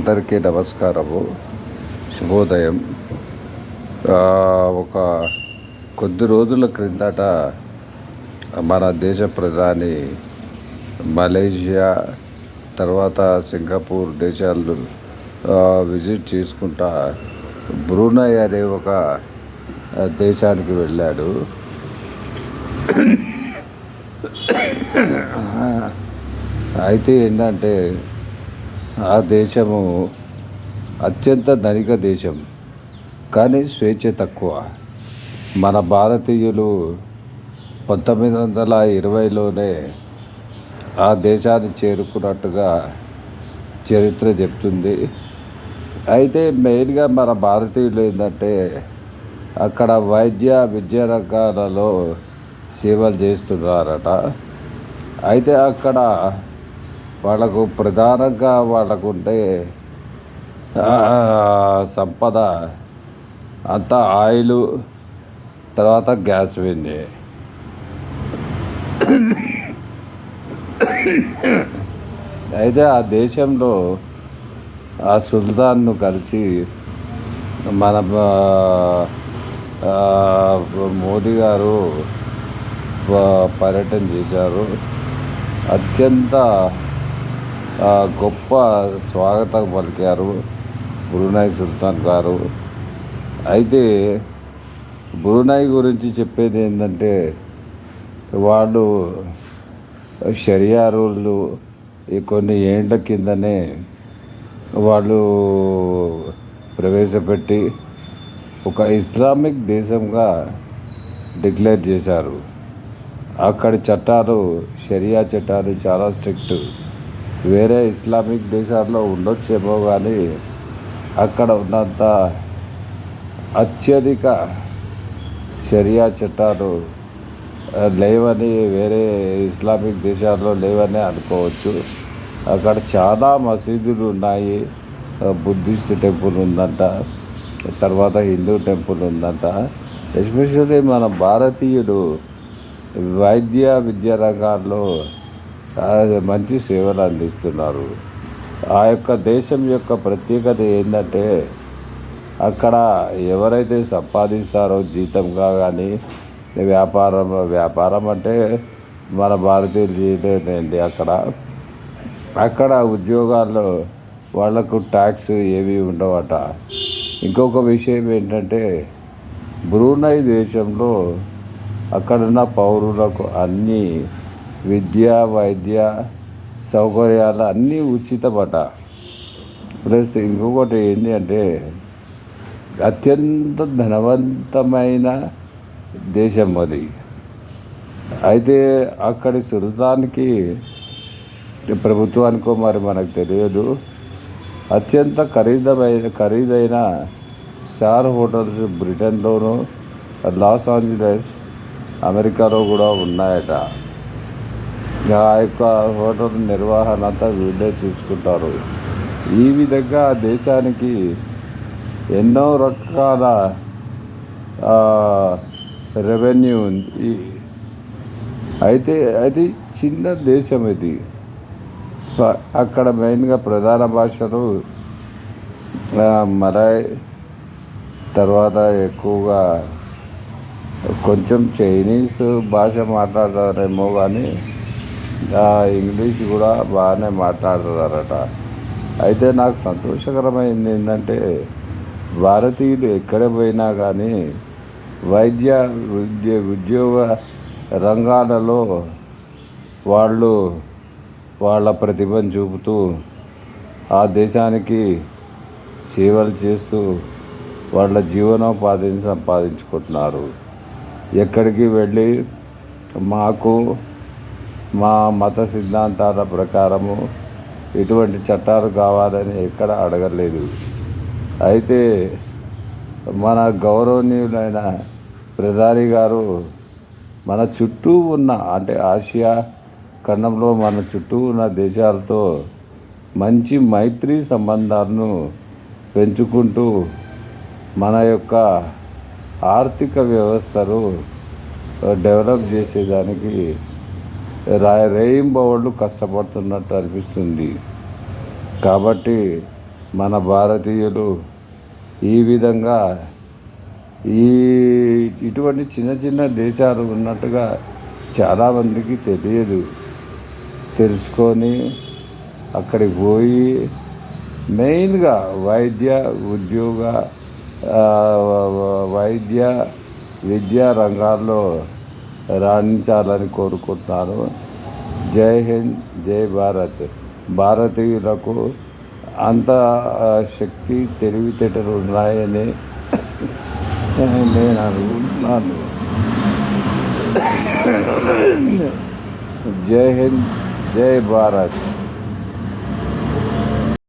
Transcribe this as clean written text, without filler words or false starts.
అందరికీ నమస్కారము, శుభోదయం. ఒక కొద్ది రోజుల క్రిందట మన దేశ ప్రధాని మలేషియా తర్వాత సింగపూర్ దేశాలు విజిట్ చేసుకుంటా బ్రూనై అనే ఒక దేశానికి వెళ్ళాడు. అయితే ఏంటంటే ఆ దేశము అత్యంత ధనిక దేశం, కానీ స్వేచ్ఛ తక్కువ. మన భారతీయులు 1920లోనే ఆ దేశాన్ని చేరుకున్నట్టుగా చరిత్ర చెప్తుంది. అయితే మెయిన్గా మన భారతీయులు ఏంటంటే అక్కడ విద్యా రంగాలలో సేవలు చేస్తున్నారట. అయితే అక్కడ వాళ్ళకు ప్రధానంగా వాళ్ళకుంటే సంపద అంతా ఆయిల్, తర్వాత గ్యాస్ వెండి. అయితే ఆ దేశంలో ఆ సుల్తాన్ను కలిసి మన మోదీ గారు పర్యటన చేశారు. అత్యంత గొప్ప స్వాగతం పలికారు బ్రూనై సుల్తాన్ గారు. అయితే బ్రూనై గురించి చెప్పేది ఏంటంటే వాళ్ళు షరియా రూళ్ళు కొన్ని ఏండ్ల కిందనే వాళ్ళు ప్రవేశపెట్టి ఒక ఇస్లామిక్ దేశంగా డిక్లేర్ చేశారు. అక్కడి చట్టాలు, షరియా చట్టాలు చాలా స్ట్రిక్ట్. వేరే ఇస్లామిక్ దేశాల్లో ఉండొచ్చేమో కానీ అక్కడ ఉన్నంత అత్యధిక షరియా చట్టాలు లేవని, వేరే ఇస్లామిక్ దేశాల్లో లేవని అనుకోవచ్చు. అక్కడ చాలా మసీదులు ఉన్నాయి. బుద్ధిస్ట్ టెంపుల్ ఉందంట, తర్వాత హిందూ టెంపుల్ ఉందంట. ఎస్పెషల్లీ మన భారతీయులు విద్యా రంగాల్లో మంచి సేవలు అందిస్తున్నారు. ఆ యొక్క దేశం యొక్క ప్రత్యేకత ఏంటంటే అక్కడ ఎవరైతే సంపాదిస్తారో జీతంగా కానీ, వ్యాపారం అంటే మన భారతీయులు చేయలేదండి. అక్కడ ఉద్యోగాల్లో వాళ్లకు ట్యాక్స్ ఏవి ఉండవట. ఇంకొక విషయం ఏంటంటే బ్రూనై దేశంలో అక్కడున్న పౌరులకు అన్ని వైద్య సౌకర్యాలు అన్నీ ఉచితమట. ప్లస్ ఇంకొకటి ఏంటి అంటే అత్యంత ధనవంతమైన దేశం అది. అయితే అక్కడి సుల్తాన్కి, ప్రభుత్వానికో మరి మనకు తెలియదు, అత్యంత ఖరీదైన స్టార్ హోటల్స్ బ్రిటన్లోను, లాస్ ఏంజలస్, అమెరికాలో కూడా ఉన్నాయట. ఆ యొక్క హోటల్ నిర్వహణ అంతా వీళ్ళే చూసుకుంటారు. ఈ విధంగా దేశానికి ఎన్నో రకాల రెవెన్యూ ఉంది. అయితే అది చిన్న దేశం ఇది. అక్కడ మెయిన్గా ప్రధాన భాషలు మలయ్, తర్వాత ఎక్కువగా కొంచెం చైనీస్ భాష మాట్లాడతారేమో కానీ ఇంగ్లీష్ కూడా బాగానే మాట్లాడుతున్నారట. అయితే నాకు సంతోషకరమైంది ఏంటంటే భారతీయులు ఎక్కడ పోయినా కానీ ఉద్యోగ రంగాలలో వాళ్ళు వాళ్ళ ప్రతిభను చూపుతూ ఆ దేశానికి సేవలు చేస్తూ వాళ్ళ జీవనోపాధిని సంపాదించుకుంటున్నారు. ఎక్కడికి వెళ్ళి మా మత సిద్ధాంతాల ప్రకారము ఇటువంటి చట్టాలు కావాలని ఎక్కడ అడగలేదు. అయితే మన గౌరవనీయులైన ప్రధాని గారు మన చుట్టూ ఉన్న, అంటే ఆసియా ఖండంలో మన చుట్టూ ఉన్న దేశాలతో మంచి మైత్రి సంబంధాలను పెంచుకుంటూ మన యొక్క ఆర్థిక వ్యవస్థను డెవలప్ చేసేదానికి రేయింబవళ్ళు కష్టపడుతున్నట్టు అనిపిస్తుంది. కాబట్టి మన భారతీయులు ఈ విధంగా ఈ ఇటువంటి చిన్న చిన్న దేశాలు ఉన్నట్టుగా చాలామందికి తెలియదు. తెలుసుకొని అక్కడికి పోయి మెయిన్గా వైద్య విద్యా రంగాల్లో రాణించాలని కోరుకుంటున్నాను. జై హింద్, జై భారత్. భారతీయులకు అంత శక్తి తెలివితేటలు ఉన్నాయని నేను అనుకుంటున్నాను. జై హింద్, జై భారత్.